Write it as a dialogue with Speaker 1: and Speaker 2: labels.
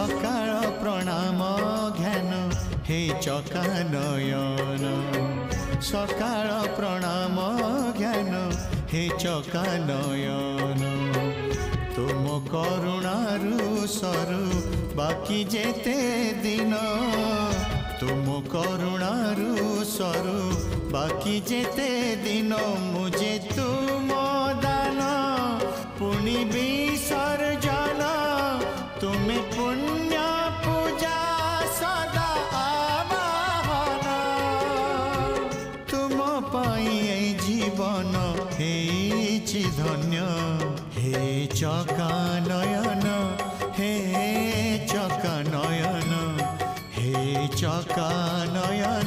Speaker 1: सकाळ प्रणाम ज्ञान हे चकानयन सकाळ प्रणाम ज्ञान हे चकानयन तुम करुणारु सरु बाकी जेते दिन तुम करुणारु सरु बाकी जेते दिन मुझे तुम दान पुनि विसर्जन तुम्हें पुण्य पूजा सदा आवाहन तुम पाई जीवन हेछि धन्य हे चकानयन हे चकानयन हे चकानयन